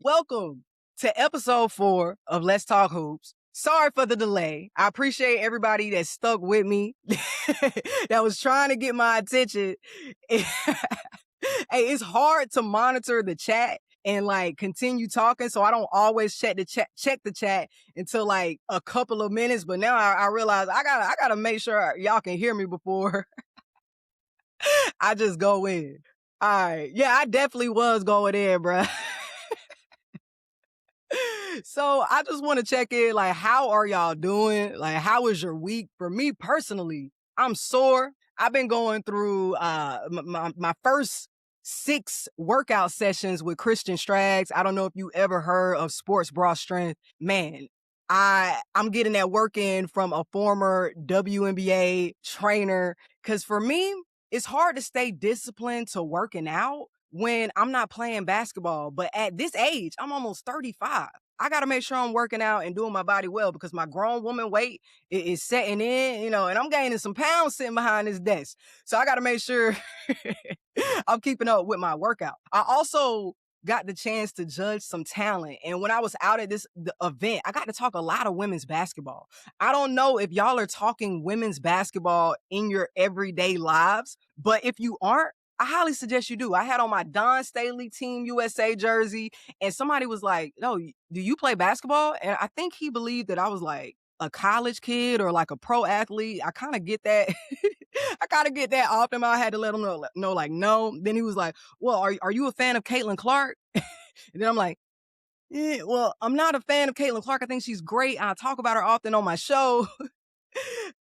welcome to episode 4 of Let's Talk Hoops. Sorry for the delay. I appreciate everybody that stuck with me, that was trying to get my attention. Hey, it's hard to monitor the chat and continue talking, so I don't always check the chat until a couple of minutes. But now I realize I gotta make sure y'all can hear me before I just go in. All right, yeah, I definitely was going in, bruh. So I just want to check in, how are y'all doing? How was your week? For me personally, I'm sore. I've been going through my first 6 workout sessions with Christian Strags. I don't know if you ever heard of Sports Bra Strength. Man, I'm getting that work in from a former WNBA trainer. Cause for me, it's hard to stay disciplined to working out when I'm not playing basketball. But at this age, I'm almost 35. I got to make sure I'm working out and doing my body well because my grown woman weight is setting in, and I'm gaining some pounds sitting behind this desk. So I got to make sure I'm keeping up with my workout. I also got the chance to judge some talent. And when I was out at the event, I got to talk a lot of women's basketball. I don't know if y'all are talking women's basketball in your everyday lives, but if you aren't, I highly suggest you do. I had on my Don Staley Team USA jersey, and somebody was like, "No, do you play basketball?" And I think he believed that I was like a college kid or like a pro athlete. I kind of get that. I kind of get that often. I had to let him know, no. Then he was like, "Well, are you a fan of Caitlin Clark?" And then I'm like, "Yeah, well, I'm not a fan of Caitlin Clark. I think she's great. I talk about her often on my show."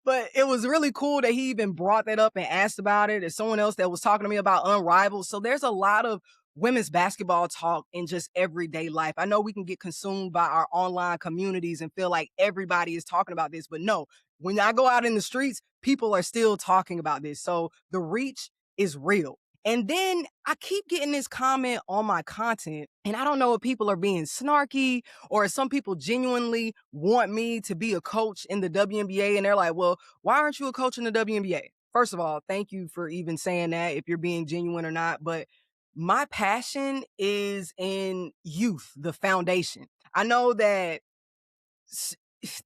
But it was really cool that he even brought that up and asked about it. There's someone else that was talking to me about Unrivaled. So there's a lot of women's basketball talk in just everyday life. I know we can get consumed by our online communities and feel like everybody is talking about this, but no, when I go out in the streets, people are still talking about this. So the reach is real. And then I keep getting this comment on my content, and I don't know if people are being snarky or if some people genuinely want me to be a coach in the WNBA, and they're like, well, why aren't you a coach in the WNBA? First of all, thank you for even saying that, if you're being genuine or not. But my passion is in youth, the foundation. I know that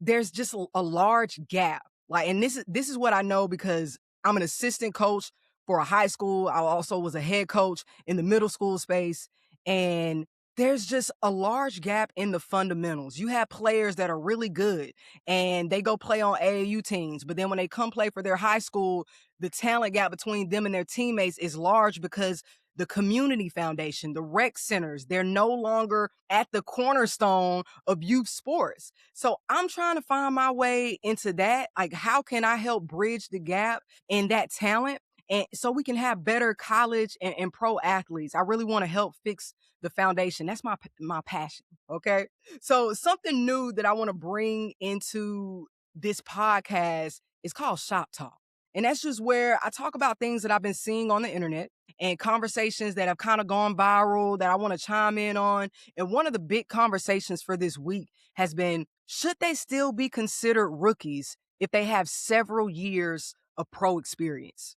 there's just a large gap. And this is what I know because I'm an assistant coach for a high school. I also was a head coach in the middle school space. And there's just a large gap in the fundamentals. You have players that are really good and they go play on AAU teams, but then when they come play for their high school, the talent gap between them and their teammates is large because the community foundation, the rec centers, they're no longer at the cornerstone of youth sports. So I'm trying to find my way into that. How can I help bridge the gap in that talent? And so we can have better college and pro athletes. I really want to help fix the foundation. That's my passion. Okay. So something new that I want to bring into this podcast is called Shop Talk. And that's just where I talk about things that I've been seeing on the internet and conversations that have kind of gone viral that I want to chime in on. And one of the big conversations for this week has been, should they still be considered rookies if they have several years of pro experience?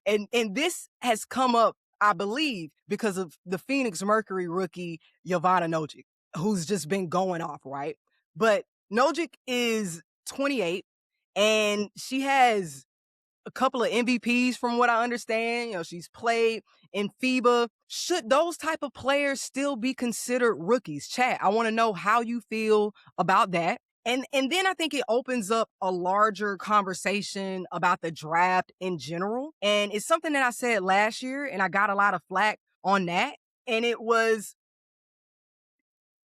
And this has come up, I believe, because of the Phoenix Mercury rookie, Yovana Nojic, who's just been going off, right? But Nojic is 28 and she has a couple of MVPs from what I understand. She's played in FIBA. Should those type of players still be considered rookies? Chat, I want to know how you feel about that. And then I think it opens up a larger conversation about the draft in general. And it's something that I said last year, and I got a lot of flack on that. And it was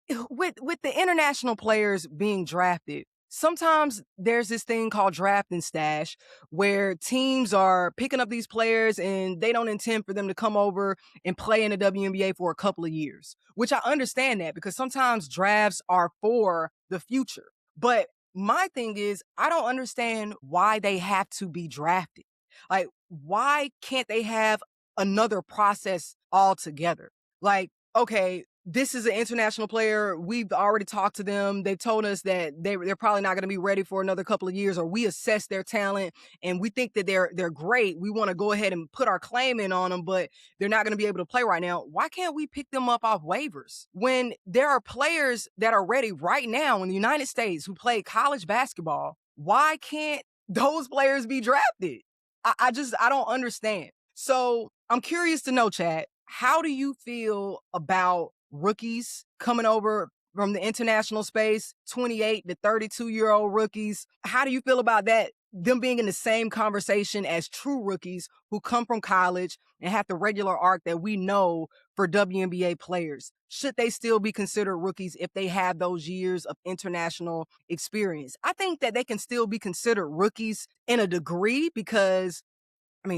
with the international players being drafted. Sometimes there's this thing called draft and stash where teams are picking up these players and they don't intend for them to come over and play in the WNBA for a couple of years, which I understand that because sometimes drafts are for the future. But my thing is, I don't understand why they have to be drafted. Why can't they have another process altogether? Okay, this is an international player. We've already talked to them. They've told us that they're probably not going to be ready for another couple of years, or we assess their talent and we think that they're great. We want to go ahead and put our claim in on them, but they're not going to be able to play right now. Why can't we pick them up off waivers when there are players that are ready right now in the United States who play college basketball? Why can't those players be drafted? I don't understand. So I'm curious to know, Chad, how do you feel about rookies coming over from the international space, 28 to 32-year-old rookies? How do you feel about that? Them being in the same conversation as true rookies who come from college and have the regular arc that we know for WNBA players. Should they still be considered rookies if they have those years of international experience? I think that they can still be considered rookies in a degree because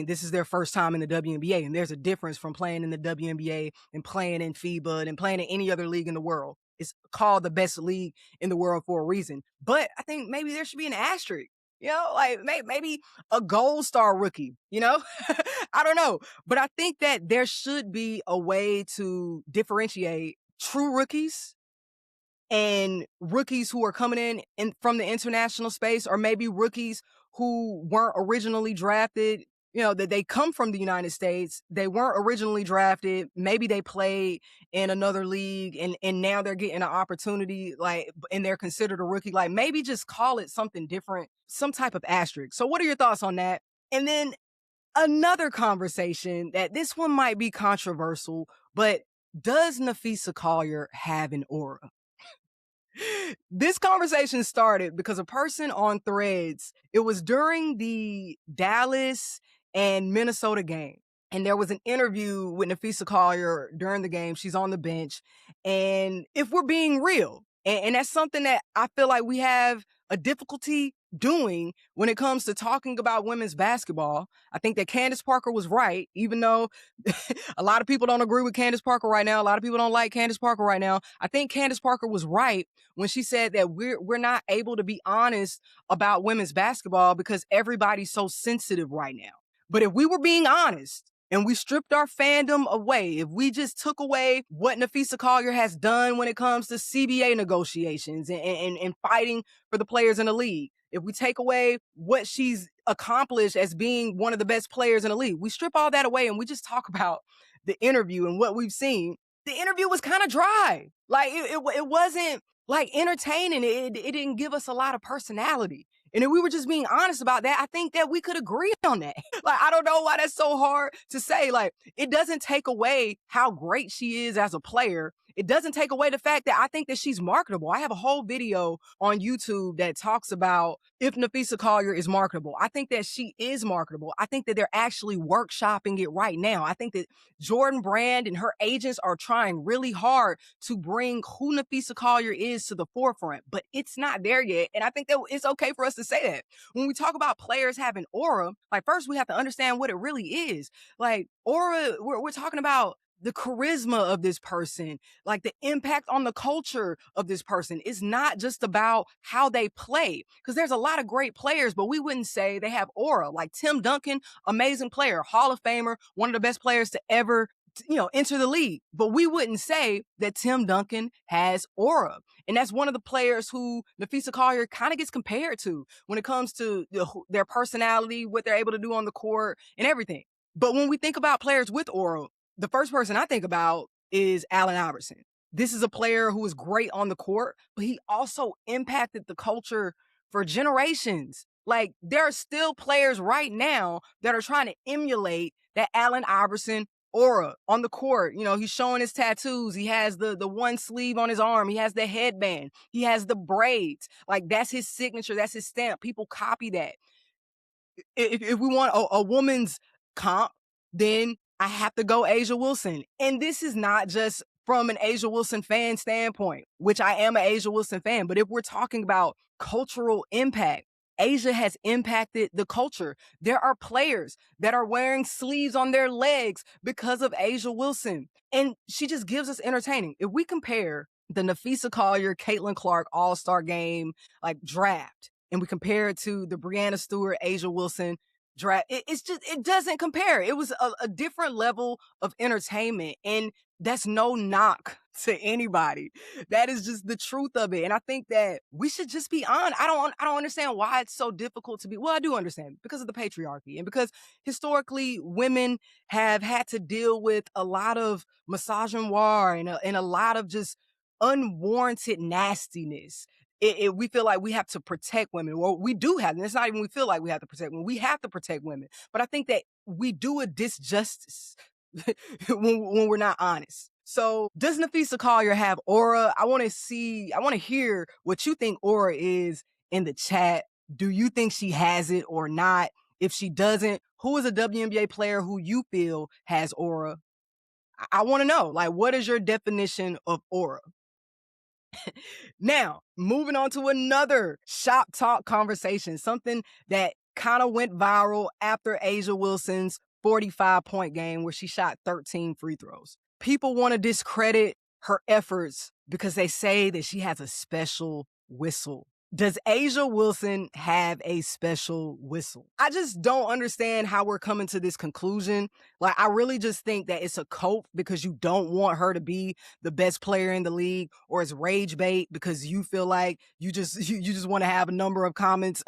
this is their first time in the WNBA, and there's a difference from playing in the WNBA and playing in FIBA and playing in any other league in the world. It's called the best league in the world for a reason. But I think maybe there should be an asterisk, like maybe a gold star rookie, I don't know. But I think that there should be a way to differentiate true rookies and rookies who are coming in from the international space, or maybe rookies who weren't originally drafted, that they come from the United States. They weren't originally drafted. Maybe they played in another league and now they're getting an opportunity, and they're considered a rookie. Like, maybe just call it something different, some type of asterisk. So what are your thoughts on that? And then another conversation that this one might be controversial, but does Napheesa Callier have an aura? This conversation started because a person on Threads, it was during the Dallas and Minnesota game. And there was an interview with Napheesa Callier during the game. She's on the bench. And if we're being real, and that's something that I feel like we have a difficulty doing when it comes to talking about women's basketball. I think that Candace Parker was right, even though a lot of people don't agree with Candace Parker right now. A lot of people don't like Candace Parker right now. I think Candace Parker was right when she said that we're not able to be honest about women's basketball because everybody's so sensitive right now. But if we were being honest and we stripped our fandom away, if we just took away what Napheesa Callier has done when it comes to CBA negotiations and fighting for the players in the league, if we take away what she's accomplished as being one of the best players in the league, we strip all that away and we just talk about the interview and what we've seen, the interview was kind of dry. Like, it wasn't like entertaining. It didn't give us a lot of personality. And if we were just being honest about that, I think that we could agree on that. Like, I don't know why that's so hard to say. Like, it doesn't take away how great she is as a player. It doesn't take away the fact that I think that she's marketable. I have a whole video on YouTube that talks about if Napheesa Callier is marketable. I think that she is marketable. I think that they're actually workshopping it right now. I think that Jordan Brand and her agents are trying really hard to bring who Napheesa Callier is to the forefront, but it's not there yet. And I think that it's okay for us to say that. When we talk about players having aura, like, first we have to understand what it really is. Like, aura, we're talking about the charisma of this person, like the impact on the culture of this person. Is not just about how they play, because there's a lot of great players, but we wouldn't say they have aura. Like Tim Duncan, amazing player, Hall of Famer, one of the best players to ever enter the league. But we wouldn't say that Tim Duncan has aura. And that's one of the players who Napheesa Callier kind of gets compared to when it comes to their personality, what they're able to do on the court and everything. But when we think about players with aura, the first person I think about is Allen Iverson. This is a player who is great on the court, but he also impacted the culture for generations. Like, there are still players right now that are trying to emulate that Allen Iverson aura on the court. He's showing his tattoos. He has the one sleeve on his arm. He has the headband. He has the braids. Like, that's his signature. That's his stamp. People copy that. If we want a woman's comp, then I have to go A'ja Wilson. And this is not just from an A'ja Wilson fan standpoint, which I am an A'ja Wilson fan, but if we're talking about cultural impact, A'ja has impacted the culture. There are players that are wearing sleeves on their legs because of A'ja Wilson. And she just gives us entertaining. If we compare the Napheesa Callier, Caitlin Clark All-Star Game, like, draft, and we compare it to the Breanna Stewart, A'ja Wilson draft, it doesn't compare. It was a different level of entertainment. And that's no knock to anybody. That is just the truth of it. And I think that we should just be on. I don't understand why it's so difficult to be. Well, I do understand because of the patriarchy and because historically women have had to deal with a lot of misogynoir and a lot of just unwarranted nastiness. We feel like we have to protect women. Well, we do have, and it's not even we feel like we have to protect women. We have to protect women. But I think that we do a disjustice when we're not honest. So does Napheesa Callier have aura? I want to hear what you think aura is in the chat. Do you think she has it or not? If she doesn't, who is a WNBA player who you feel has aura? I want to know, like, what is your definition of aura? Now, moving on to another shop talk conversation, something that kind of went viral after A'ja Wilson's 45-point game where she shot 13 free throws. People want to discredit her efforts because they say that she has a special whistle. Does A'ja Wilson have a special whistle? I just don't understand how we're coming to this conclusion. Like, I really just think that it's a cope because you don't want her to be the best player in the league, or it's rage bait because you feel like you just want to have a number of comments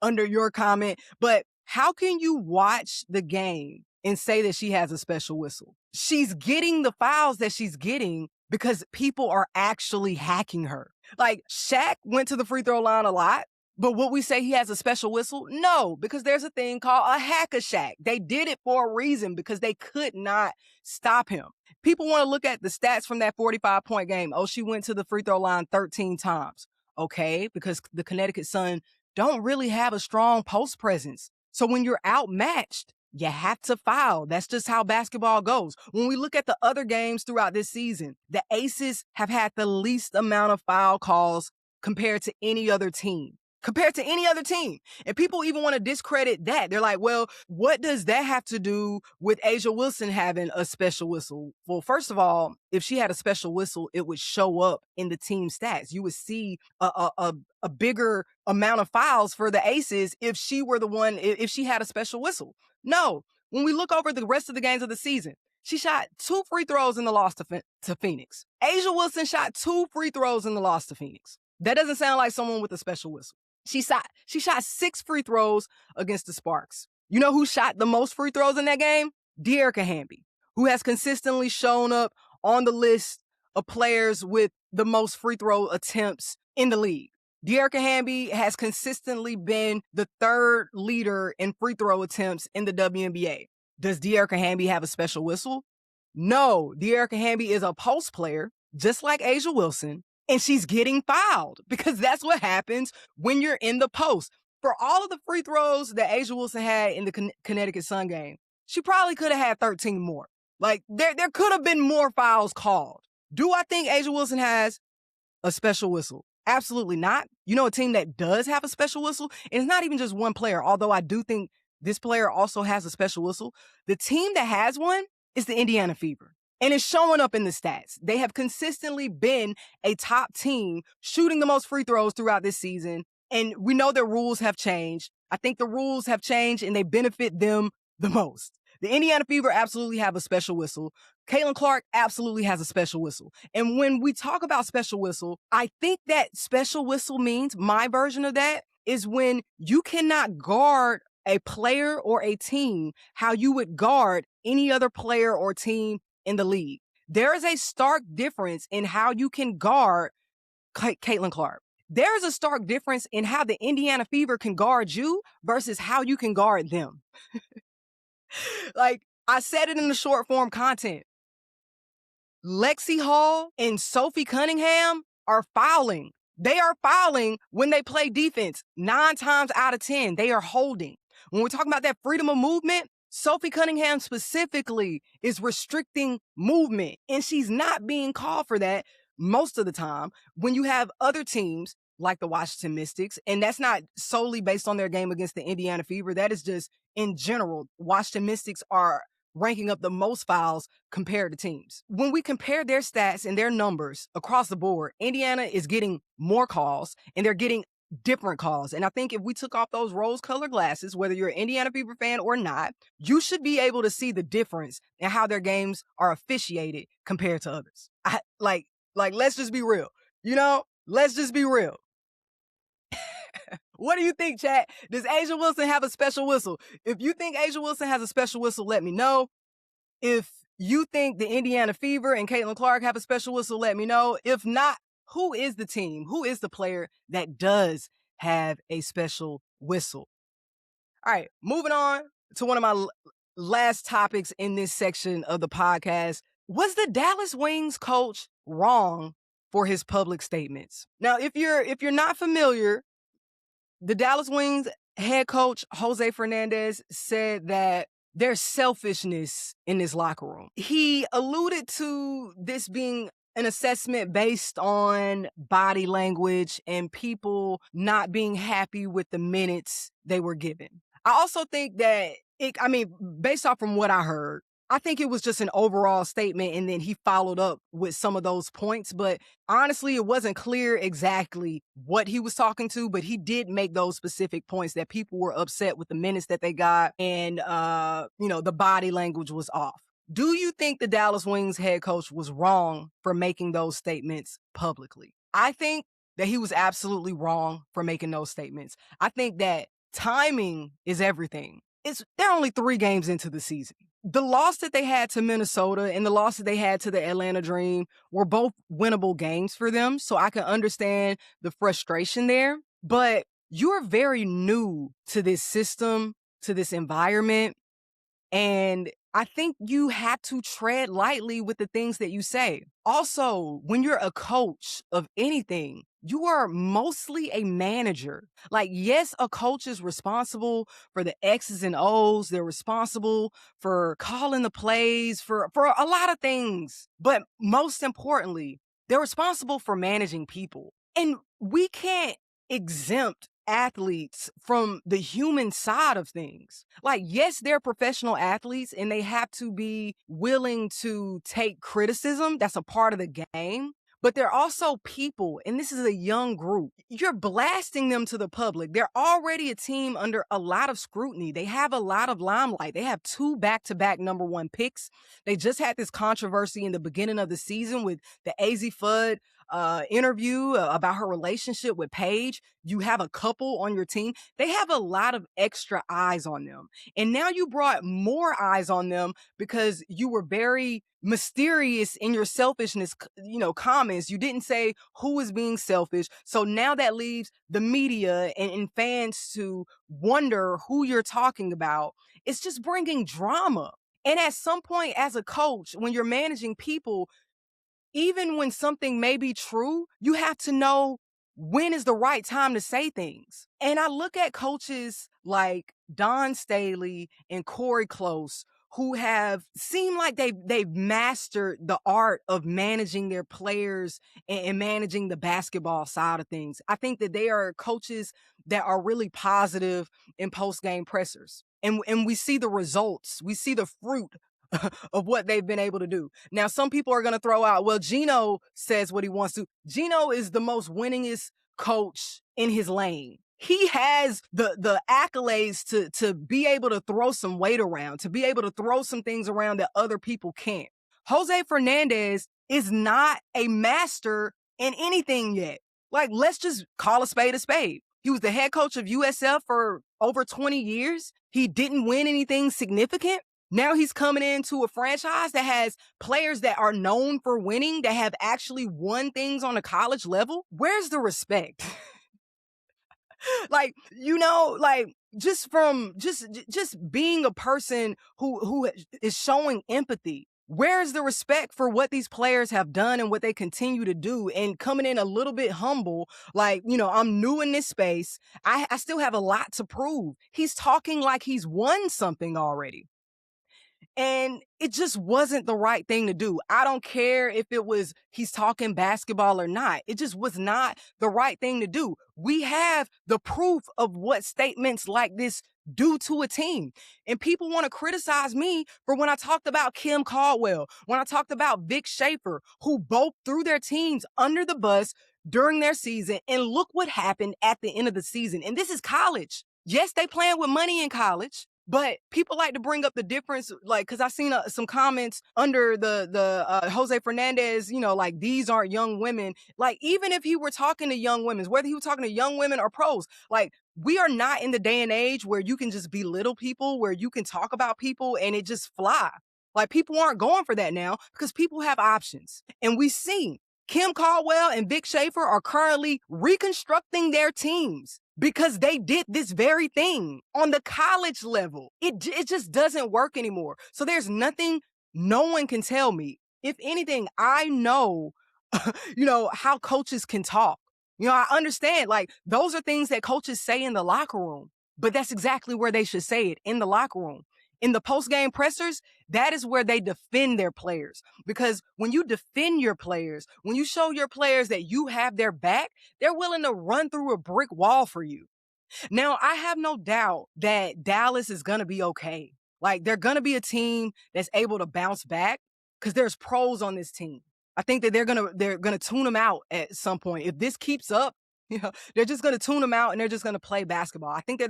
under your comment. But how can you watch the game and say that she has a special whistle? She's getting the fouls that she's getting because people are actually hacking her. Like, Shaq went to the free throw line a lot, but would we say he has a special whistle? No, because there's a thing called a hack-a-Shaq. They did it for a reason because they could not stop him. People want to look at the stats from that 45-point game. Oh, she went to the free throw line 13 times. Okay, because the Connecticut Sun don't really have a strong post presence. So when you're outmatched, you have to foul. That's just how basketball goes. When we look at the other games throughout this season, the Aces have had the least amount of foul calls compared to any other team. And people even want to discredit that. They're like, well, what does that have to do with A'ja Wilson having a special whistle? Well, first of all, if she had a special whistle, it would show up in the team stats. You would see a bigger amount of fouls for the Aces if she were the one, if she had a special whistle. No, when we look over the rest of the games of the season, she shot 2 free throws in the loss to Phoenix. A'ja Wilson shot 2 free throws in the loss to Phoenix. That doesn't sound like someone with a special whistle. She shot 6 free throws against the Sparks. You know who shot the most free throws in that game? De'Arica Hamby, who has consistently shown up on the list of players with the most free throw attempts in the league. De'Arica Hamby has consistently been the 3rd leader in free throw attempts in the WNBA. Does De'Arica Hamby have a special whistle? No, De'Arica Hamby is a post player, just like A'ja Wilson, and she's getting fouled because that's what happens when you're in the post. For all of the free throws that A'ja Wilson had in the Connecticut Sun game, she probably could have had 13 more. Like, there could have been more fouls called. Do I think A'ja Wilson has a special whistle? Absolutely not. You know a team that does have a special whistle? And it's not even just one player, although I do think this player also has a special whistle. The team that has one is the Indiana Fever. And it's showing up in the stats. They have consistently been a top team shooting the most free throws throughout this season. And we know their rules have changed. I think the rules have changed and they benefit them the most. The Indiana Fever absolutely have a special whistle. Caitlin Clark absolutely has a special whistle. And when we talk about special whistle, I think that special whistle means, my version of that, is when you cannot guard a player or a team how you would guard any other player or team in the league. There is a stark difference in how you can guard Caitlin Clark. There is a stark difference in how the Indiana Fever can guard you versus how you can guard them. Like, I said it in the short form content. Lexi Hall and Sophie Cunningham are fouling. They are fouling when they play defense. 9 times out of 10, they are holding. When we're talking about that freedom of movement, Sophie Cunningham specifically is restricting movement, and she's not being called for that most of the time when you have other teams like the Washington Mystics, and that's not solely based on their game against the Indiana Fever. That is just in general. Washington Mystics are ranking up the most fouls compared to teams. When we compare their stats and their numbers across the board, Indiana is getting more calls and they're getting different calls. And I think if we took off those rose-colored glasses, whether you're an Indiana Fever fan or not, you should be able to see the difference in how their games are officiated compared to others. Like, let's just be real. Let's just be real. What do you think, chat? Does Asia Wilson have a special whistle? If you think Asia Wilson has a special whistle, let me know. If you think the Indiana Fever and Caitlin Clark have a special whistle, let me know. If not, who is the team? Who is the player that does have a special whistle? All right, moving on to one of my last topics in this section of the podcast. Was the Dallas Wings coach wrong for his public statements? Now, if you're not familiar, the Dallas Wings head coach, Jose Fernandez, said that there's selfishness in this locker room. He alluded to this being an assessment based on body language and people not being happy with the minutes they were given. I also think that based off from what I heard, I think it was just an overall statement, and then he followed up with some of those points. But honestly, it wasn't clear exactly what he was talking to, but he did make those specific points that people were upset with the minutes that they got, and the body language was off. Do you think the Dallas Wings head coach was wrong for making those statements publicly? I think that he was absolutely wrong for making those statements. I think that timing is everything. They're only 3 games into the season. The loss that they had to Minnesota and the loss that they had to the Atlanta Dream were both winnable games for them. So I can understand the frustration there. But you're very new to this system, to this environment. And I think you have to tread lightly with the things that you say. Also, when you're a coach of anything, you are mostly a manager. Like, yes, a coach is responsible for the X's and O's. They're responsible for calling the plays, for a lot of things. But most importantly, they're responsible for managing people. And we can't exempt athletes from the human side of things. Like, yes, they're professional athletes and they have to be willing to take criticism. That's a part of the game. But they're also people, and this is a young group. You're blasting them to the public. They're already a team under a lot of scrutiny. They have a lot of limelight. They have 2 back-to-back number 1 picks. They just had this controversy in the beginning of the season with the AZ Fudd interview about her relationship with Paige. You have a couple on your team. They have a lot of extra eyes on them. And now you brought more eyes on them because you were very mysterious in your selfishness, comments. You didn't say who is being selfish. So now that leaves the media and fans to wonder who you're talking about. It's just bringing drama. And at some point as a coach, when you're managing people, even when something may be true, you have to know when is the right time to say things. And I look at coaches like Don Staley and Corey Close, who have seemed like they've mastered the art of managing their players and managing the basketball side of things. I think that they are coaches that are really positive in post-game pressers. And we see the results. We see the fruit of what they've been able to do. Now, some people are going to throw out, well, Gino says what he wants to. Gino is the most winningest coach in his lane. He has the accolades to be able to throw some weight around, to be able to throw some things around that other people can't. Jose Fernandez is not a master in anything yet. Like, let's just call a spade a spade. He was the head coach of USF for over 20 years. He didn't win anything significant. Now he's coming into a franchise that has players that are known for winning, that have actually won things on a college level. Where's the respect? Just being a person who is showing empathy. Where's the respect for what these players have done and what they continue to do, and coming in a little bit humble, like, I'm new in this space. I still have a lot to prove. He's talking like he's won something already. And it just wasn't the right thing to do. I don't care if he's talking basketball or not. It just was not the right thing to do. We have the proof of what statements like this do to a team. And people want to criticize me for when I talked about Kim Caldwell, when I talked about Vic Schaefer, who both threw their teams under the bus during their season. And look what happened at the end of the season. And this is college. Yes, they playing with money in college, but people like to bring up the difference, like, because I seen some comments under the Jose Fernandez, like, these aren't young women. Like, even if he were talking to young women, whether he was talking to young women or pros, like, we are not in the day and age where you can just belittle people, where you can talk about people and it just fly. Like, people aren't going for that now because people have options. And we see Kim Caldwell and Vic Schaefer are currently reconstructing their teams because they did this very thing on the college level. It just doesn't work anymore. So there's nothing no one can tell me. If anything, I know, how coaches can talk. I understand, like, those are things that coaches say in the locker room, but that's exactly where they should say it, in the locker room. In the post-game pressers, that is where they defend their players. Because when you defend your players, when you show your players that you have their back, they're willing to run through a brick wall for you. Now, I have no doubt that Dallas is going to be okay. Like, they're going to be a team that's able to bounce back because there's pros on this team. I think that they're gonna tune them out at some point. If this keeps up, they're just gonna tune them out and they're just gonna play basketball. I think that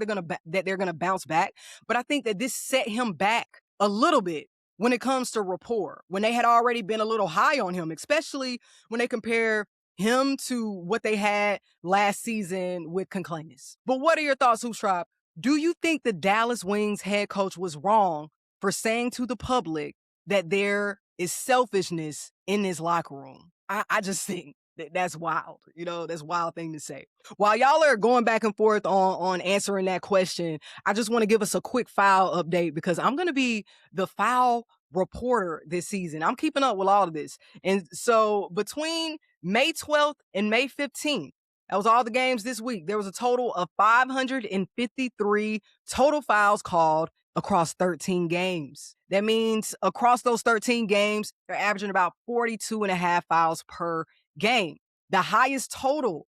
they're gonna bounce back, but I think that this set him back a little bit when it comes to rapport, when they had already been a little high on him, especially when they compare him to what they had last season with Conclaimers. But what are your thoughts, Hoops Tribe? Do you think the Dallas Wings head coach was wrong for saying to the public that there is selfishness in this locker room? I just think that's wild. That's a wild thing to say. While y'all are going back and forth on answering that question, I just want to give us a quick foul update because I'm going to be the foul reporter this season. I'm keeping up with all of this. And so between May 12th and May 15th, that was all the games this week, there was a total of 553 total fouls called across 13 games. That means across those 13 games, they're averaging about 42 and a half fouls per game. The highest total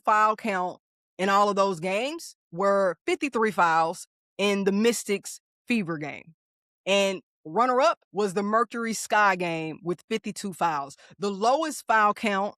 foul count in all of those games were 53 fouls in the Mystics Fever game. And runner-up was the Mercury Sky game with 52 fouls. The lowest foul count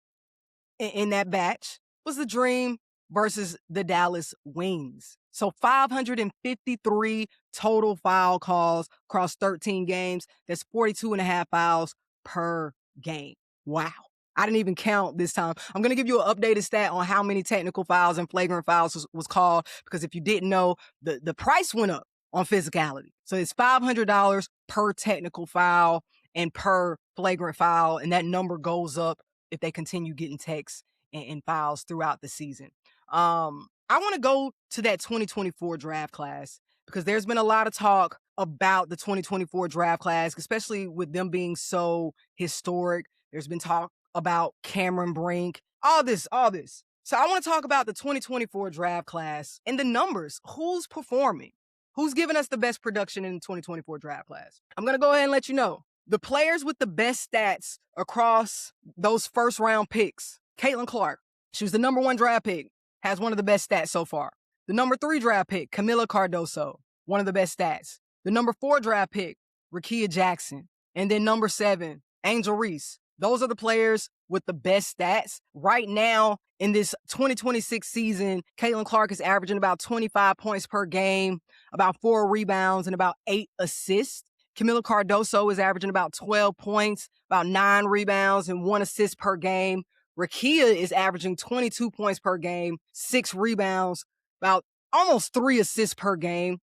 in that batch was the Dream versus the Dallas Wings. So 553 total foul calls across 13 games. That's 42 and a half fouls per game. Wow. I didn't even count this time. I'm going to give you an updated stat on how many technical fouls and flagrant fouls was called, because if you didn't know, the price went up on physicality. So it's $500 per technical foul and per flagrant foul, and that number goes up if they continue getting techs and fouls throughout the season. I want to go to that 2024 draft class because there's been a lot of talk about the 2024 draft class, especially with them being so historic. There's been talk about Cameron Brink, all this. So I want to talk about the 2024 draft class and the numbers. Who's performing? Who's giving us the best production in the 2024 draft class? I'm going to go ahead and let you know. The players with the best stats across those first round picks: Caitlin Clark, she was the number 1 draft pick, has one of the best stats so far. The number 3 draft pick, Camila Cardoso, one of the best stats. The number 4 draft pick, Rickea Jackson. And then number 7, Angel Reese. Those are the players with the best stats. Right now, in this 2026 season, Caitlin Clark is averaging about 25 points per game, about 4 rebounds, and about 8 assists. Camila Cardoso is averaging about 12 points, about 9 rebounds, and 1 assist per game. Rickea is averaging 22 points per game, 6 rebounds, about almost 3 assists per game.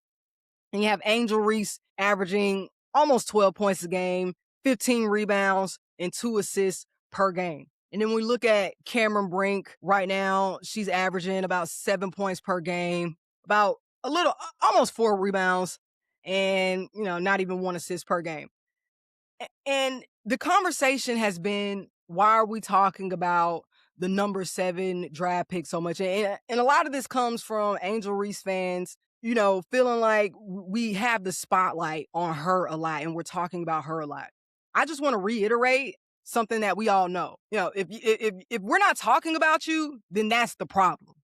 And you have Angel Reese averaging almost 12 points a game, 15 rebounds, and 2 assists per game. And then we look at Cameron Brink right now. She's averaging about 7 points per game, about almost 4 rebounds, and, not even 1 assist per game. And the conversation has been, why are we talking about the number 7 draft pick so much? And a lot of this comes from Angel Reese fans, feeling like we have the spotlight on her a lot and we're talking about her a lot. I just want to reiterate something that we all know. If we're not talking about you, then that's the problem.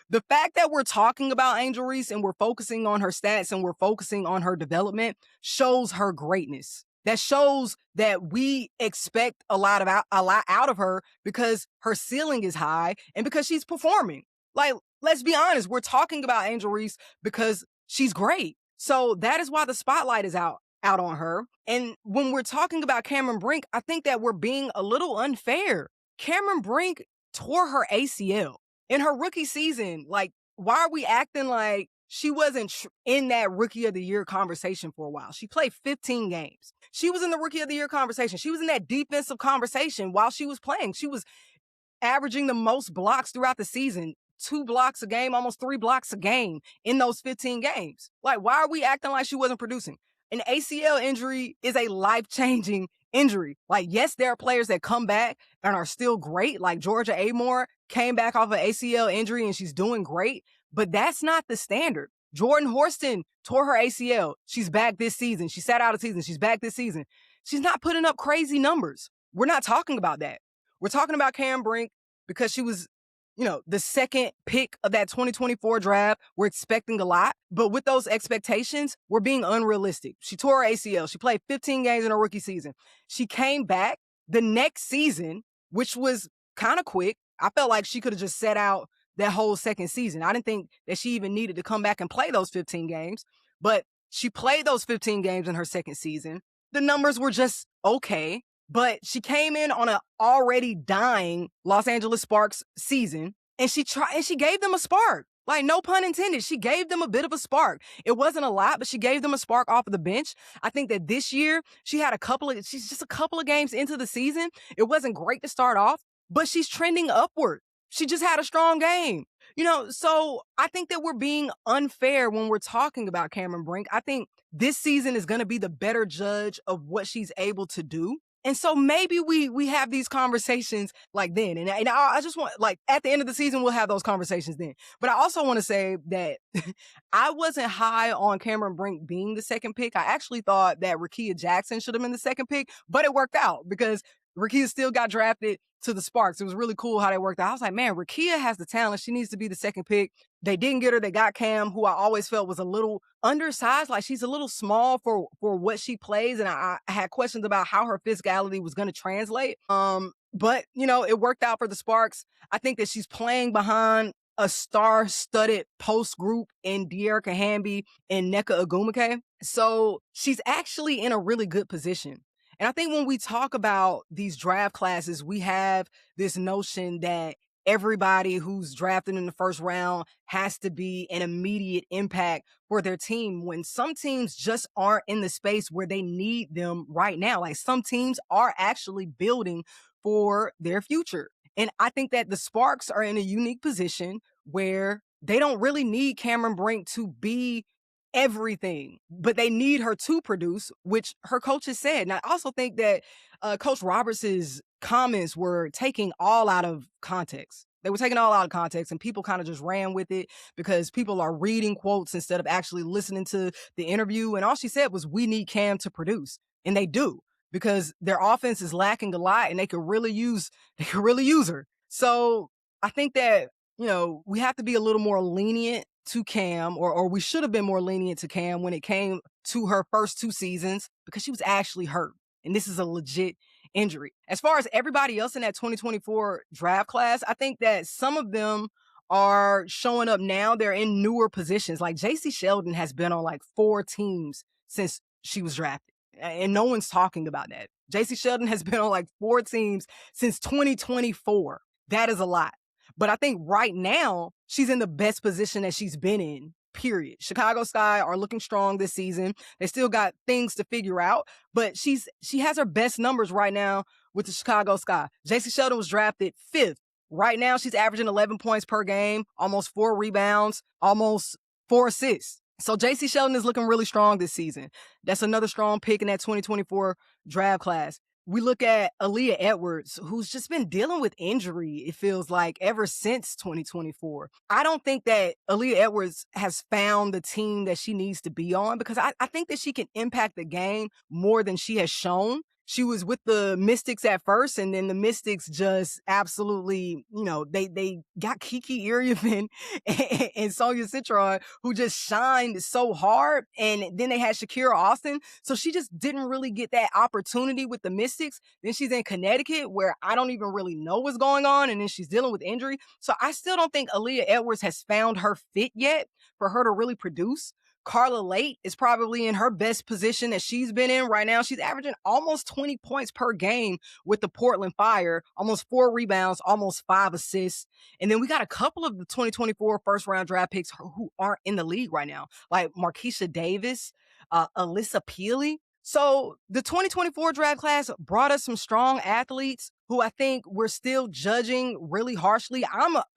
The fact that we're talking about Angel Reese and we're focusing on her stats and we're focusing on her development shows her greatness. That shows that we expect a lot out of her because her ceiling is high and because she's performing. Like, let's be honest, we're talking about Angel Reese because she's great. So that is why the spotlight is out on her. And when we're talking about Cameron Brink, I think that we're being a little unfair. Cameron Brink tore her ACL in her rookie season. Like, why are we acting like she wasn't in that rookie of the year conversation for a while? She played 15 games. She was in the rookie of the year conversation. She was in that defensive conversation while she was playing. She was averaging the most blocks throughout the season, 2 blocks a game, almost 3 blocks a game in those 15 games. Like, why are we acting like she wasn't producing? An ACL injury is a life-changing injury. Like, yes, there are players that come back and are still great. Like Georgia Amore came back off an ACL injury and she's doing great, but that's not the standard. Jordan Horston tore her ACL. She's back this season. She sat out a season. She's back this season. She's not putting up crazy numbers. We're not talking about that. We're talking about Cam Brink because she was, the second pick of that 2024 draft. We're expecting a lot, but with those expectations, we're being unrealistic. She tore her ACL. She played 15 games in her rookie season. She came back the next season, which was kind of quick. I felt like she could have just set out that whole second season. I didn't think that she even needed to come back and play those 15 games, but she played those 15 games in her second season. The numbers were just okay. But she came in on an already dying Los Angeles Sparks season, and she gave them a spark. Like, no pun intended. She gave them a bit of a spark. It wasn't a lot, but she gave them a spark off of the bench. I think that this year she's just a couple of games into the season. It wasn't great to start off, but she's trending upward. She just had a strong game. So I think that we're being unfair when we're talking about Cameron Brink. I think this season is going to be the better judge of what she's able to do. And so maybe we have these conversations like then. And I just want, like, at the end of the season, we'll have those conversations then. But I also want to say that I wasn't high on Cameron Brink being the second pick. I actually thought that Rickea Jackson should have been the second pick, but it worked out because Rickea still got drafted to the Sparks. It was really cool how they worked out. I was like, man, Rickea has the talent. She needs to be the second pick. They didn't get her. They got Cam, who I always felt was a little undersized. Like, she's a little small for what she plays. And I had questions about how her physicality was going to translate. But, it worked out for the Sparks. I think that she's playing behind a star-studded post group in De'Erica Hamby and Nneka Ogwumike. So she's actually in a really good position. And I think when we talk about these draft classes, we have this notion that everybody who's drafted in the first round has to be an immediate impact for their team, when some teams just aren't in the space where they need them right now. Like, some teams are actually building for their future. And I think that the Sparks are in a unique position where they don't really need Cameron Brink to be everything, but they need her to produce, which her coach has said. And I also think that Coach Roberts' comments were taking all out of context. They were taking all out of context, and people kind of just ran with it because people are reading quotes instead of actually listening to the interview. And all she said was, we need Cam to produce. And they do, because their offense is lacking a lot and they could really use her. So I think that, we have to be a little more lenient to Cam, or we should have been more lenient to Cam when it came to her first 2 seasons, because she was actually hurt. And this is a legit injury. As far as everybody else in that 2024 draft class, I think that some of them are showing up now. They're in newer positions. Like, JC Sheldon has been on like 4 teams since she was drafted, and no one's talking about that. JC Sheldon has been on like 4 teams since 2024. That is a lot. But I think right now she's in the best position that she's been in, period. Chicago Sky are looking strong this season. They still got things to figure out, but she has her best numbers right now with the Chicago Sky. JC Sheldon was drafted 5th. Right now she's averaging 11 points per game, almost 4 rebounds, almost 4 assists. So JC Sheldon is looking really strong this season. That's another strong pick in that 2024 draft class. We look at Aaliyah Edwards, who's just been dealing with injury, it feels like, ever since 2024. I don't think that Aaliyah Edwards has found the team that she needs to be on, because I think that she can impact the game more than she has shown. She was with the Mystics at first, and then the Mystics just absolutely, they got Kiki Iriafen and Sonya Citron, who just shined so hard. And then they had Shakira Austin. So she just didn't really get that opportunity with the Mystics. Then she's in Connecticut, where I don't even really know what's going on. And then she's dealing with injury. So I still don't think Aaliyah Edwards has found her fit yet for her to really produce. Carla Late is probably in her best position that she's been in right now. She's averaging almost 20 points per game with the Portland Fire, almost 4 rebounds, almost 5 assists. And then we got a couple of the 2024 first round draft picks who aren't in the league right now, like Marquisha Davis, Alyssa Peely. So the 2024 draft class brought us some strong athletes who I think we're still judging really harshly.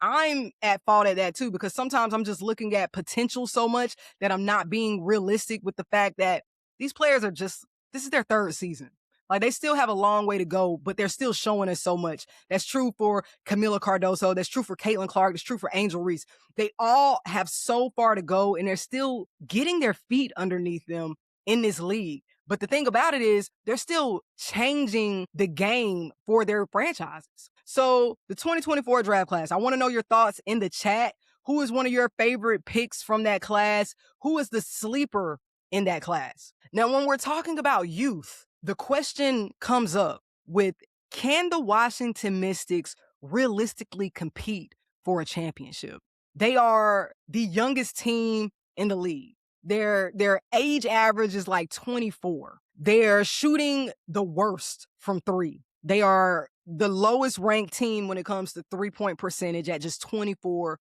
I'm at fault at that too, because sometimes I'm just looking at potential so much that I'm not being realistic with the fact that these players are this is their third season. Like, they still have a long way to go, but they're still showing us so much. That's true for Camila Cardoso. That's true for Caitlin Clark. That's true for Angel Reese. They all have so far to go, and they're still getting their feet underneath them in this league. But the thing about it is they're still changing the game for their franchises. So the 2024 draft class, I want to know your thoughts in the chat. Who is one of your favorite picks from that class? Who is the sleeper in that class? Now, when we're talking about youth, the question comes up with, can the Washington Mystics realistically compete for a championship? They are the youngest team in the league. Their age average is like 24. They're shooting the worst from 3. They are the lowest ranked team when it comes to 3-point percentage at just 24%.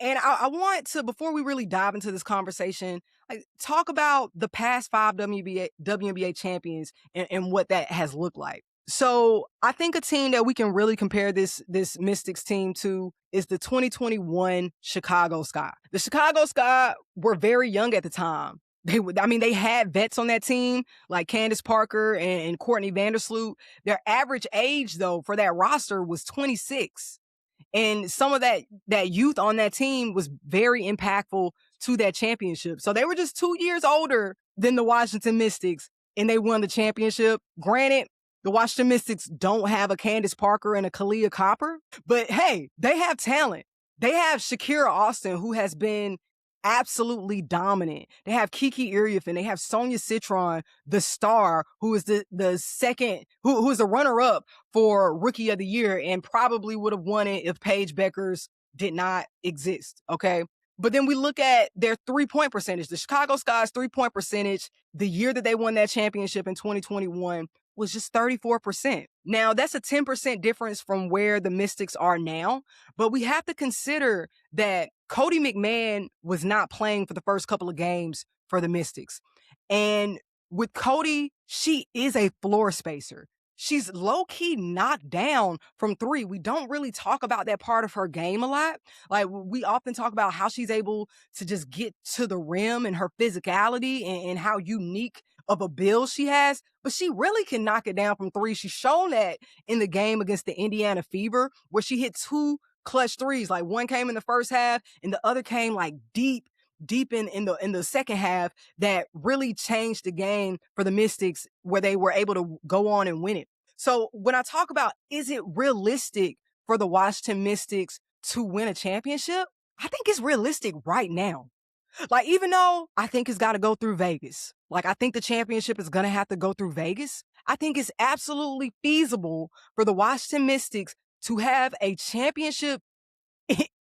And I want to, before we really dive into this conversation, talk about the past 5 WNBA champions and what that has looked like. So I think a team that we can really compare this Mystics team to is the 2021 Chicago Sky. The Chicago Sky were very young at the time. They had vets on that team like Candace Parker and Courtney Vandersloot. Their average age, though, for that roster was 26. And some of that youth on that team was very impactful to that championship. So they were just 2 years older than the Washington Mystics, and they won the championship. Granted, the Washington Mystics don't have a Candace Parker and a Callier Copper, but hey, they have talent. They have Shakira Austin, who has been absolutely dominant. They have Kiki Iriafen. They have Sonya Citron, the star, who is the second, who is the runner-up for Rookie of the Year and probably would have won it if Paige Beckers did not exist, okay? But then we look at their 3-point percentage. The Chicago Sky's 3-point percentage, the year that they won that championship in 2021, was just 34%. Now, that's a 10% difference from where the Mystics are now, but we have to consider that Cody McMahon was not playing for the first couple of games for the Mystics. And with Cody, she is a floor spacer. She's low-key knocked down from 3. We don't really talk about that part of her game a lot. Like, we often talk about how she's able to just get to the rim and her physicality and how unique of a build she has, but she really can knock it down from 3. She's shown that in the game against the Indiana Fever, where she hit 2 clutch threes. Like, one came in the first half and the other came like deep in the second half, that really changed the game for the Mystics, where they were able to go on and win it. So when I talk about, is it realistic for the Washington Mystics to win a championship? I think it's realistic right now. Like, even though I think it's got to go through Vegas, like, I think the championship is going to have to go through Vegas, I think it's absolutely feasible for the Washington Mystics to have a championship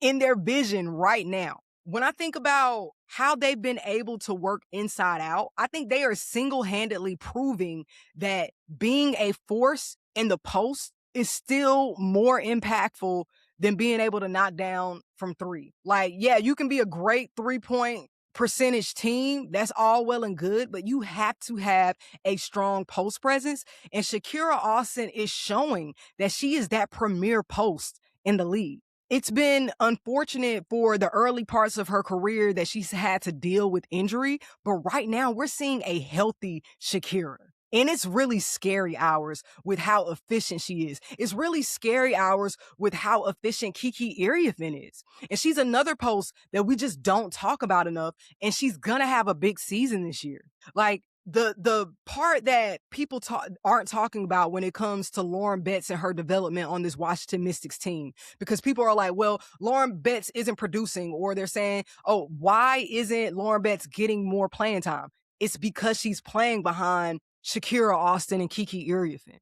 in their vision right now. When I think about how they've been able to work inside out, I think they are single-handedly proving that being a force in the post is still more impactful than being able to knock down from 3. Like, yeah, you can be a great 3-point percentage team. That's all well and good, but you have to have a strong post presence. And Shakira Austin is showing that she is that premier post in the league. It's been unfortunate for the early parts of her career that she's had to deal with injury, but right now we're seeing a healthy Shakira. And it's really scary hours with how efficient she is. It's really scary hours with how efficient Kiki Iriafen is. And she's another post that we just don't talk about enough, and she's gonna have a big season this year. Like, the part that people aren't talking about when it comes to Lauren Betts and her development on this Washington Mystics team, because people are like, well, Lauren Betts isn't producing, or they're saying, oh, why isn't Lauren Betts getting more playing time? It's because she's playing behind Shakira Austin and Kiki Iriafen.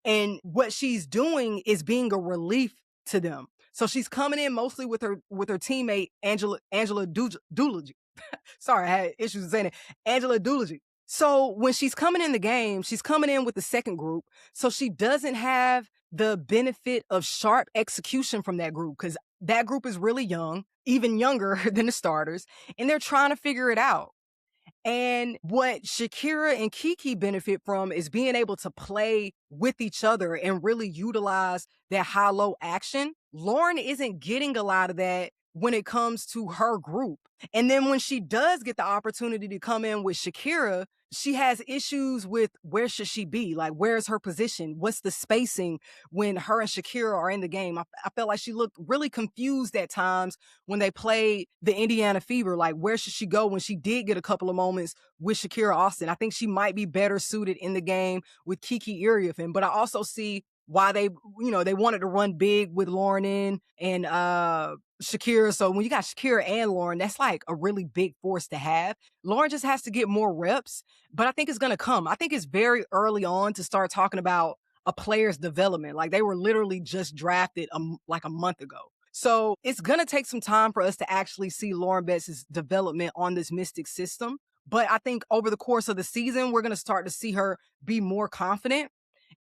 And what she's doing is being a relief to them. So she's coming in mostly with her teammate Angela Doolittle. Sorry, I had issues saying it. Angela Doolittle. So when she's coming in the game, she's coming in with the second group. So she doesn't have the benefit of sharp execution from that group, because that group is really young, even younger than the starters, and they're trying to figure it out. And what Shakira and Kiki benefit from is being able to play with each other and really utilize that high-low action. Lauren isn't getting a lot of that when it comes to her group. And then when she does get the opportunity to come in with Shakira, she has issues with where should she be? Like, where's her position? What's the spacing when her and Shakira are in the game? I felt like she looked really confused at times when they played the Indiana Fever. Like, where should she go when she did get a couple of moments with Shakira Austin? I think she might be better suited in the game with Kiki Iriafen, but I also see why they wanted to run big with Lauren and Shakira. So when you got Shakira and Lauren, that's like a really big force to have. Lauren just has to get more reps, but I think it's going to come. I think it's very early on to start talking about a player's development. Like, they were literally just drafted like a month ago. So it's going to take some time for us to actually see Lauren Betts' development on this Mystic system. But I think over the course of the season, we're going to start to see her be more confident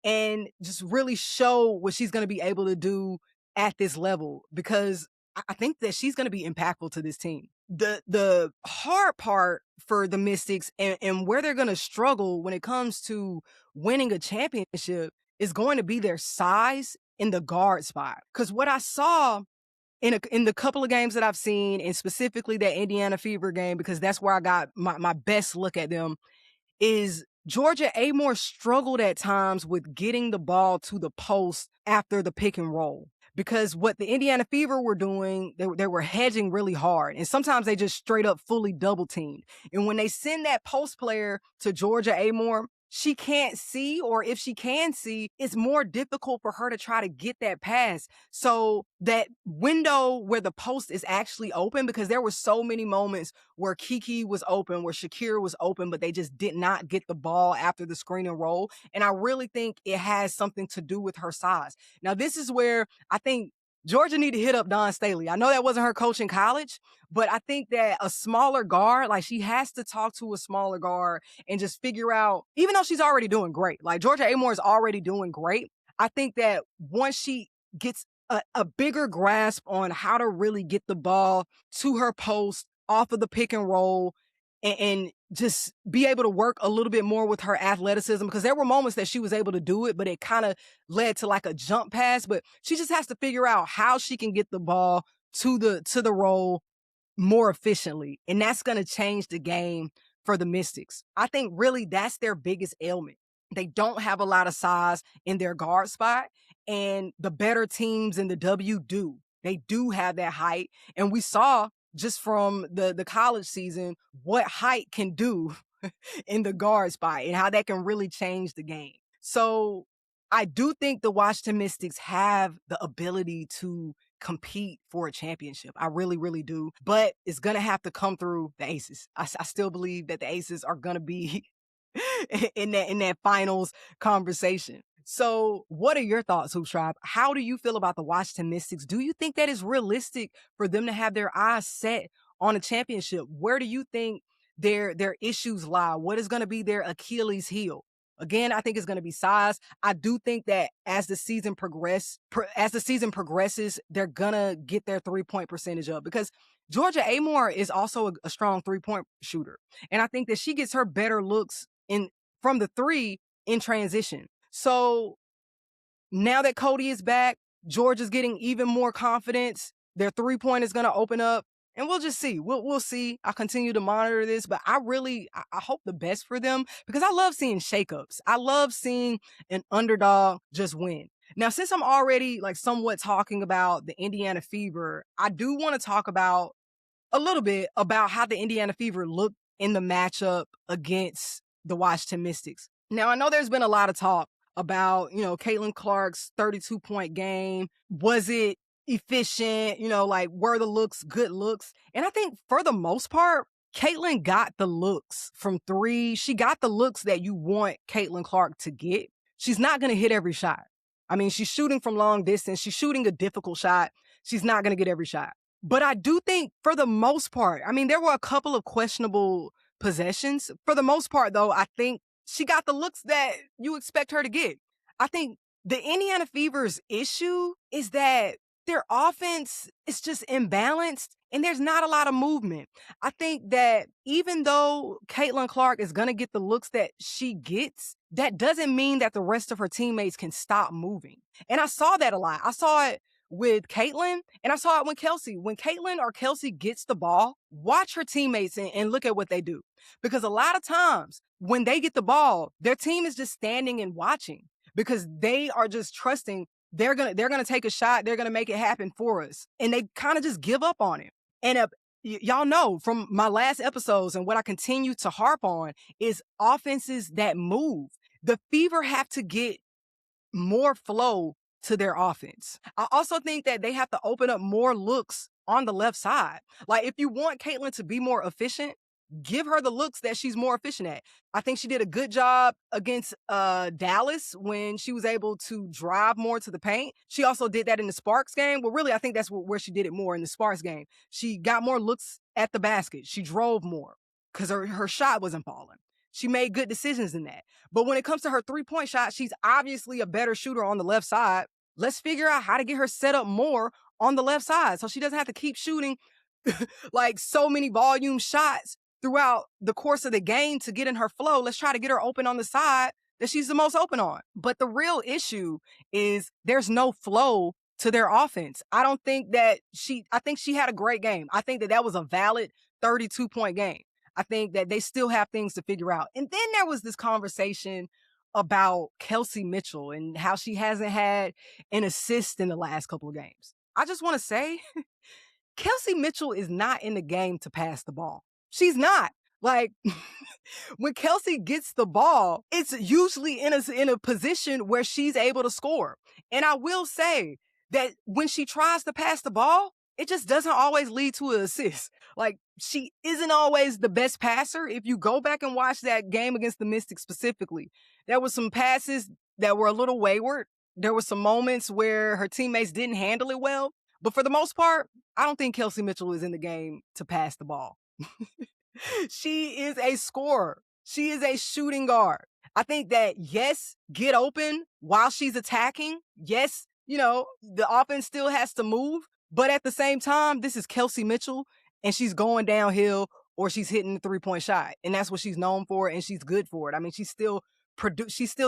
and just really show what she's going to be able to do at this level, because I think that she's going to be impactful to this team. The hard part for the Mystics and where they're going to struggle when it comes to winning a championship is going to be their size in the guard spot. Because what I saw in the couple of games that I've seen, and specifically that Indiana Fever game, because that's where I got my best look at them, is Georgia Amore struggled at times with getting the ball to the post after the pick and roll. Because what the Indiana Fever were doing, they were hedging really hard. And sometimes they just straight up fully double teamed. And when they send that post player to Georgia Amore, she can't see, or if she can see, it's more difficult for her to try to get that pass. So that window where the post is actually open, because there were so many moments where Kiki was open, where Shakira was open, but they just did not get the ball after the screen and roll. And I really think it has something to do with her size. Now, this is where I think Georgia need to hit up Dawn Staley. I know that wasn't her coach in college, but I think that a smaller guard, like, she has to talk to a smaller guard and just figure out, even though she's already doing great, like Georgia Amore is already doing great, I think that once she gets a bigger grasp on how to really get the ball to her post off of the pick and roll, and just be able to work a little bit more with her athleticism, because there were moments that she was able to do it, but it kind of led to like a jump pass. But she just has to figure out how she can get the ball to the roll more efficiently. And that's going to change the game for the Mystics. I think really that's their biggest ailment. They don't have a lot of size in their guard spot, and the better teams in the W do. They do have that height. And we saw just from the college season what height can do in the guard spot and how that can really change the game. So I do think the Washington Mystics have the ability to compete for a championship. I really, really do. But it's going to have to come through the Aces. I still believe that the Aces are going to be in that finals conversation. So what are your thoughts, Hoops Tribe? How do you feel about the Washington Mystics? Do you think that it's realistic for them to have their eyes set on a championship? Where do you think their issues lie? What is going to be their Achilles heel? Again, I think it's going to be size. I do think that as the season progresses, they're going to get their 3-point percentage up, because Georgia Amore is also a strong 3-point shooter. And I think that she gets her better looks from the 3 in transition. So now that Cody is back, Georgia's getting even more confidence. Their 3-point is going to open up. And we'll just see. We'll see. I continue to monitor this, but I hope the best for them, because I love seeing shakeups. I love seeing an underdog just win. Now, since I'm already like somewhat talking about the Indiana Fever, I do want to talk about a little bit about how the Indiana Fever looked in the matchup against the Washington Mystics. Now, I know there's been a lot of talk about, Caitlin Clark's 32-point game. Was it efficient? Like, were the looks good looks? And I think for the most part, Caitlin got the looks from three. She got the looks that you want Caitlin Clark to get. She's not going to hit every shot. I mean, she's shooting from long distance. She's shooting a difficult shot. She's not going to get every shot. But I do think for the most part, I mean, there were a couple of questionable possessions. For the most part, though, I think she got the looks that you expect her to get. I think the Indiana Fever's issue is that their offense is just imbalanced and there's not a lot of movement. I think that even though Caitlin Clark is going to get the looks that she gets, that doesn't mean that the rest of her teammates can stop moving. And I saw that a lot. I saw it with Caitlin, and I saw it with Kelsey. When Caitlin or Kelsey gets the ball, watch her teammates and look at what they do. Because a lot of times when they get the ball, their team is just standing and watching because they are just trusting they're gonna take a shot, they're gonna make it happen for us. And they kind of just give up on it. And y'all know from my last episodes and what I continue to harp on is offenses that move. The Fever have to get more flow to their offense. I also think that they have to open up more looks on the left side. Like, if you want Caitlin to be more efficient, give her the looks that she's more efficient at. I think she did a good job against Dallas when she was able to drive more to the paint. She also did that in the Sparks game. Well, really, I think that's where she did it more, in the Sparks game. She got more looks at the basket. She drove more because her shot wasn't falling. She made good decisions in that. But when it comes to her three-point shot, she's obviously a better shooter on the left side. Let's figure out how to get her set up more on the left side so she doesn't have to keep shooting like so many volume shots throughout the course of the game to get in her flow. Let's try to get her open on the side that she's the most open on. But the real issue is there's no flow to their offense. I think she had a great game. I think that was a valid 32-point game. I think that they still have things to figure out. And then there was this conversation about Kelsey Mitchell and how she hasn't had an assist in the last couple of games. I just want to say, Kelsey Mitchell is not in the game to pass the ball. She's not. Like, when Kelsey gets the ball, it's usually in a position where she's able to score. And I will say that when she tries to pass the ball, it just doesn't always lead to an assist. Like, she isn't always the best passer. If you go back and watch that game against the Mystics specifically, there were some passes that were a little wayward. There were some moments where her teammates didn't handle it well. But for the most part, I don't think Kelsey Mitchell is in the game to pass the ball. She is a scorer. She is a shooting guard. I think that, yes, get open while she's attacking. Yes, the offense still has to move. But at the same time, this is Kelsey Mitchell, and she's going downhill or she's hitting the three-point shot. And that's what she's known for, and she's good for it. I mean, she's still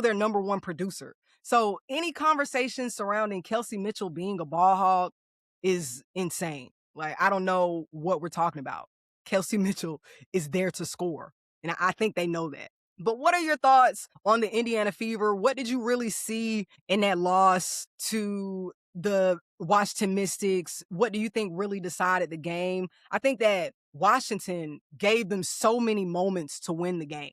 their number one producer. So any conversation surrounding Kelsey Mitchell being a ball hog is insane. Like, I don't know what we're talking about. Kelsey Mitchell is there to score, and I think they know that. But what are your thoughts on the Indiana Fever? What did you really see in that loss to the Washington Mystics? What do you think really decided the game? I think that Washington gave them so many moments to win the game.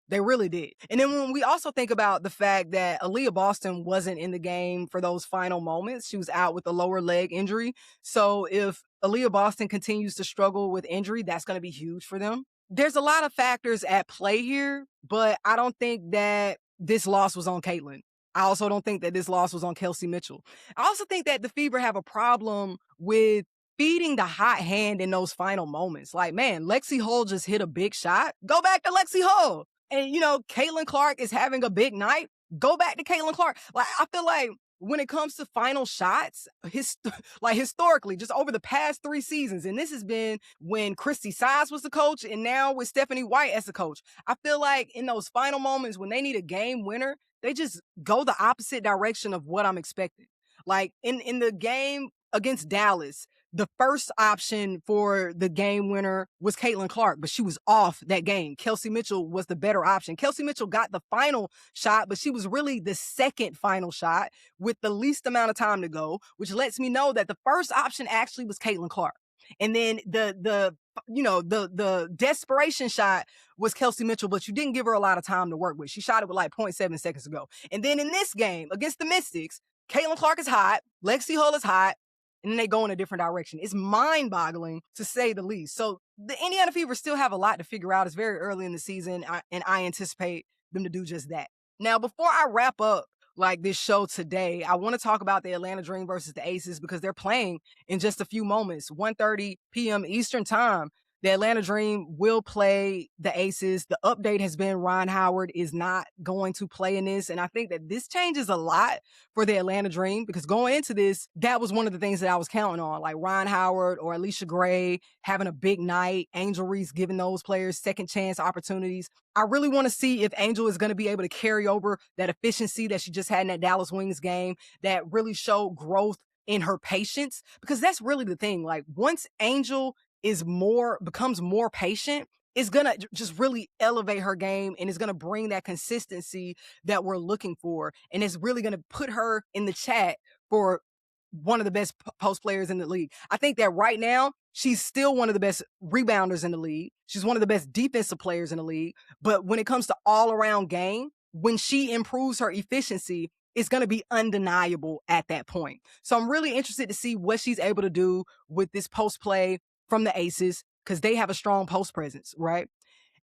They really did. And then when we also think about the fact that Aaliyah Boston wasn't in the game for those final moments, she was out with a lower leg injury. So if Aaliyah Boston continues to struggle with injury, that's going to be huge for them. There's a lot of factors at play here, but I don't think that this loss was on Caitlin. I also don't think that this loss was on Kelsey Mitchell. I also think that the Fever have a problem with feeding the hot hand in those final moments. Like, man, Lexi Hull just hit a big shot. Go back to Lexi Hull. And, Caitlin Clark is having a big night. Go back to Caitlin Clark. Like, I feel like when it comes to final shots, historically, just over the past 3 seasons, and this has been when Christy Sides was the coach and now with Stephanie White as the coach, I feel like in those final moments when they need a game winner, they just go the opposite direction of what I'm expecting. Like in the game against Dallas, the first option for the game winner was Caitlin Clark, but she was off that game. Kelsey Mitchell was the better option. Kelsey Mitchell got the final shot, but she was really the second final shot with the least amount of time to go, which lets me know that the first option actually was Caitlin Clark. And then the the desperation shot was Kelsey Mitchell, but you didn't give her a lot of time to work with. She shot it with like 0.7 seconds ago. And then in this game against the Mystics, Caitlin Clark is hot, Lexi Hull is hot, and then they go in a different direction. It's mind-boggling, to say the least. So the Indiana Fever still have a lot to figure out. It's very early in the season, and I anticipate them to do just that. Now, before I wrap up like this show today, I want to talk about the Atlanta Dream versus the Aces because they're playing in just a few moments, 1:30 p.m. Eastern time. The Atlanta Dream will play the Aces. The update has been Ron Howard is not going to play in this. And I think that this changes a lot for the Atlanta Dream because going into this, that was one of the things that I was counting on, like Ron Howard or Alicia Gray having a big night, Angel Reese giving those players second chance opportunities. I really want to see if Angel is going to be able to carry over that efficiency that she just had in that Dallas Wings game that really showed growth in her patience, because that's really the thing. Like once Angel becomes more patient, it's gonna just really elevate her game and it's gonna bring that consistency that we're looking for. And it's really gonna put her in the chat for one of the best post players in the league. I think that right now, she's still one of the best rebounders in the league. She's one of the best defensive players in the league. But when it comes to all around game, when she improves her efficiency, it's going to be undeniable at that point. So I'm really interested to see what she's able to do with this post play from the Aces because they have a strong post presence, right?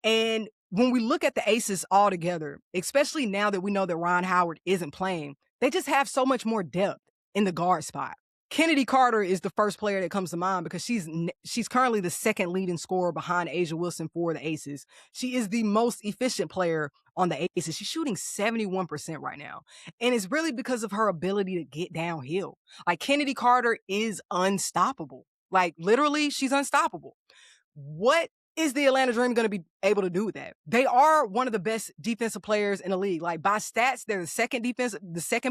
And when we look at the Aces all together, especially now that we know that Ron Howard isn't playing, they just have so much more depth in the guard spot. Kennedy Carter is the first player that comes to mind because she's currently the second leading scorer behind A'ja Wilson for the Aces. She is the most efficient player on the Aces. She's shooting 71% right now. And it's really because of her ability to get downhill. Like Kennedy Carter is unstoppable. Like literally, she's unstoppable. What is the Atlanta Dream going to be able to do with that? They are one of the best defensive players in the league. Like by stats, they're the second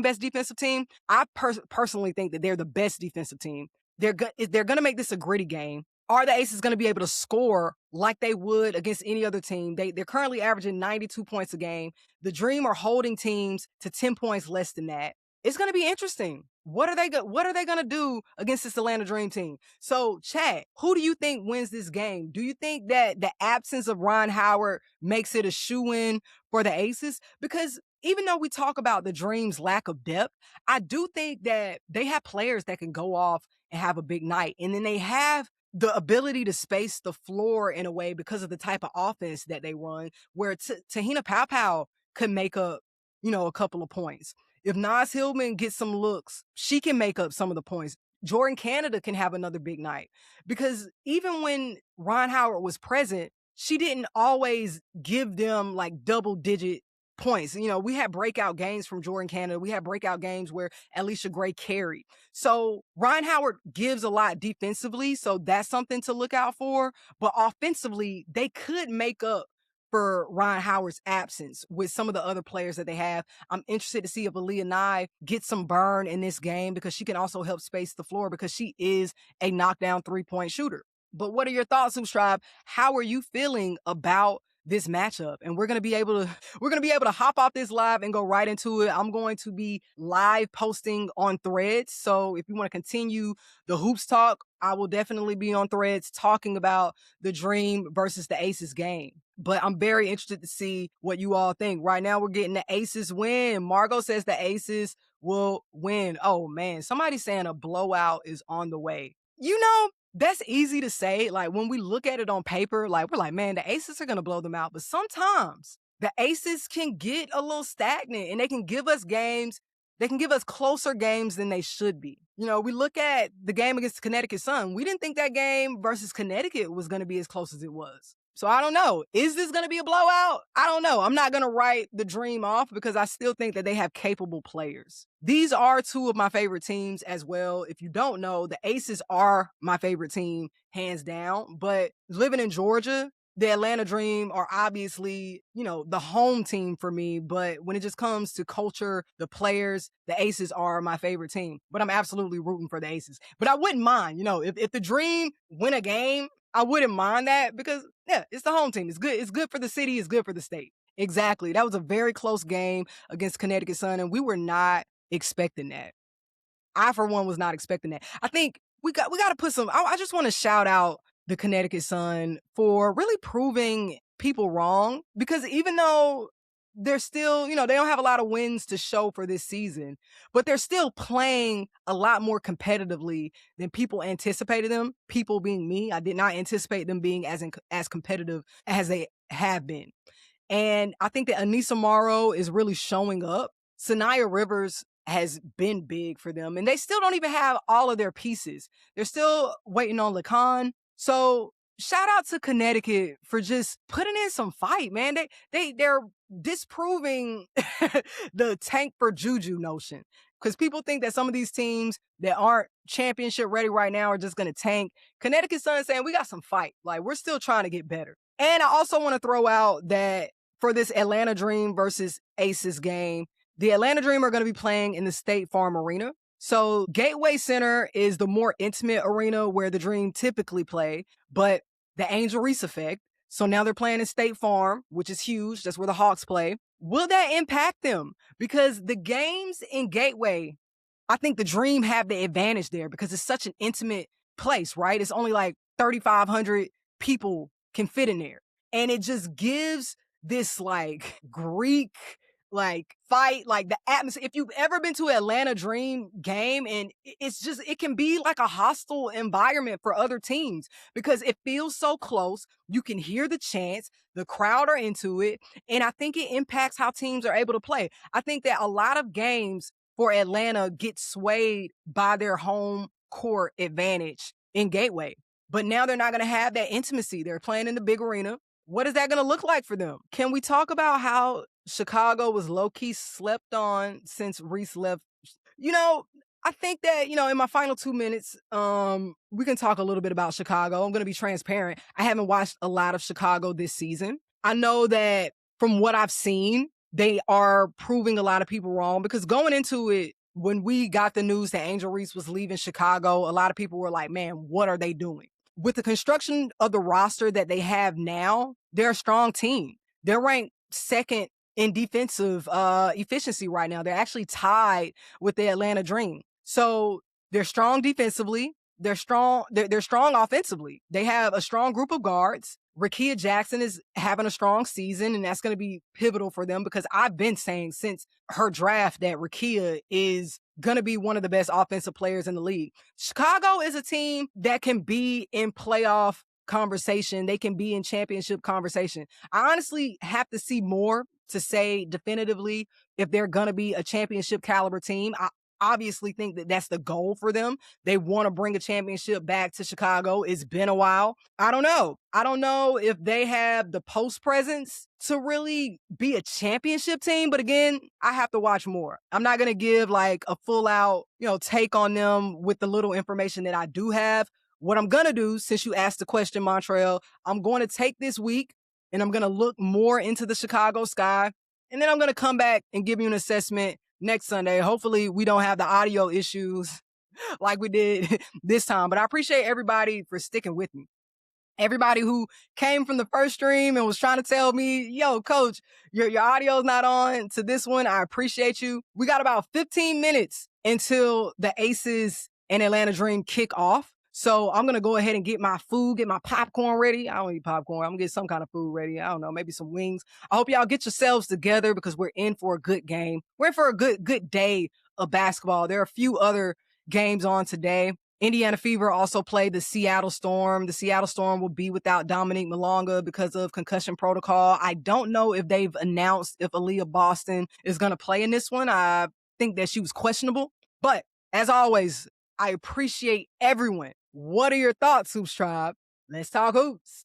best defensive team. I personally think that they're the best defensive team. They're going to make this a gritty game. Are the Aces going to be able to score like they would against any other team? They're currently averaging 92 points a game. The Dream are holding teams to 10 points less than that. It's going to be interesting. What are they going to do against this Atlanta Dream team? So, chat, who do you think wins this game? Do you think that the absence of Ron Howard makes it a shoo-in for the Aces? Because even though we talk about the Dream's lack of depth, I do think that they have players that can go off and have a big night. And then they have the ability to space the floor in a way because of the type of offense that they run, where Tahina Powpow could make up, a couple of points. If Nas Hillman gets some looks, she can make up some of the points. Jordan Canada can have another big night. Because even when Ron Howard was present, she didn't always give them like double-digit points. We had breakout games from Jordan Canada. We had breakout games where Alicia Gray carried. So Ron Howard gives a lot defensively, so that's something to look out for. But offensively, they could make up for Ron Howard's absence with some of the other players that they have. I'm interested to see if Aaliyah Nye gets some burn in this game because she can also help space the floor because she is a knockdown three-point shooter. But what are your thoughts, Subscribe? How are you feeling about this matchup? And we're gonna be able to hop off this live and go right into it. I'm going to be live posting on Threads. So if you want to continue the hoops talk, I will definitely be on Threads talking about the Dream versus the Aces game. But I'm very interested to see what you all think. Right now, we're getting the Aces win. Margot says the Aces will win. Oh, man. Somebody's saying a blowout is on the way. That's easy to say. Like, when we look at it on paper, like, we're like, man, the Aces are going to blow them out. But sometimes the Aces can get a little stagnant and they can give us games. They can give us closer games than they should be. We look at the game against the Connecticut Sun. We didn't think that game versus Connecticut was going to be as close as it was. So I don't know. Is this going to be a blowout? I don't know. I'm not going to write the Dream off because I still think that they have capable players. These are two of my favorite teams as well. If you don't know, the Aces are my favorite team, hands down. But living in Georgia, the Atlanta Dream are obviously, the home team for me. But when it just comes to culture, the players, the Aces are my favorite team. But I'm absolutely rooting for the Aces. But I wouldn't mind, if the Dream win a game, I wouldn't mind that because, yeah, it's the home team. It's good. It's good for the city. It's good for the state. Exactly. That was a very close game against Connecticut Sun, and we were not expecting that. I, for one, was not expecting that. I think we got to put some. I just want to shout out the Connecticut Sun for really proving people wrong, because even though they're still, they don't have a lot of wins to show for this season, but they're still playing a lot more competitively than people anticipated them. People being me, I did not anticipate them being as competitive as they have been. And I think that Anissa Morrow is really showing up. Sanaya Rivers has been big for them, and they still don't even have all of their pieces. They're still waiting on Lacan. So shout out to Connecticut for just putting in some fight, man. They're disproving the tank for Juju notion. Because people think that some of these teams that aren't championship ready right now are just going to tank. Connecticut Sun saying we got some fight. Like, we're still trying to get better. And I also want to throw out that for this Atlanta Dream versus Aces game, the Atlanta Dream are going to be playing in the State Farm Arena. So Gateway Center is the more intimate arena where the Dream typically play, but the Angel Reese effect. So now they're playing in State Farm, which is huge. That's where the Hawks play. Will that impact them? Because the games in Gateway, I think the Dream have the advantage there because it's such an intimate place, right? It's only like 3,500 people can fit in there. And it just gives this like Greek fight, like the atmosphere. If you've ever been to an Atlanta Dream game, and it can be like a hostile environment for other teams because it feels so close. You can hear the chants, the crowd are into it. And I think it impacts how teams are able to play. I think that a lot of games for Atlanta get swayed by their home court advantage in Gateway. But now they're not going to have that intimacy. They're playing in the big arena. What is that going to look like for them? Can we talk about how Chicago was low-key slept on since Reese left? I think that, in my final 2 minutes, we can talk a little bit about Chicago. I'm going to be transparent. I haven't watched a lot of Chicago this season. I know that from what I've seen, they are proving a lot of people wrong because going into it, when we got the news that Angel Reese was leaving Chicago, a lot of people were like, man, what are they doing? With the construction of the roster that they have now, they're a strong team. They're ranked second in defensive efficiency right now. They're actually tied with the Atlanta Dream. So they're strong defensively. They're strong offensively. They have a strong group of guards. Rickea Jackson is having a strong season, and that's going to be pivotal for them because I've been saying since her draft that Rickea is going to be one of the best offensive players in the league. Chicago is a team that can be in playoff conversation. They can be in championship conversation. I honestly have to see more to say definitively if they're going to be a championship caliber team. I obviously think that that's the goal for them. They want to bring a championship back to Chicago. It's been a while. I don't know. I don't know if they have the post presence to really be a championship team. But again, I have to watch more. I'm not going to give like a full out, take on them with the little information that I do have. What I'm going to do, since you asked the question, Montreal, I'm going to take this week and I'm going to look more into the Chicago Sky. And then I'm going to come back and give you an assessment next Sunday. Hopefully we don't have the audio issues like we did this time. But I appreciate everybody for sticking with me. Everybody who came from the first stream and was trying to tell me, yo, coach, your audio's not on to this one. I appreciate you. We got about 15 minutes until the Aces and Atlanta Dream kick off. So I'm going to go ahead and get my food, get my popcorn ready. I don't eat popcorn. I'm going to get some kind of food ready. I don't know, maybe some wings. I hope y'all get yourselves together because we're in for a good game. We're in for a good day of basketball. There are a few other games on today. Indiana Fever also played the Seattle Storm. The Seattle Storm will be without Dominique Malonga because of concussion protocol. I don't know if they've announced if Aaliyah Boston is going to play in this one. I think that she was questionable. But as always, I appreciate everyone. What are your thoughts, Hoops Tribe? Let's talk hoops.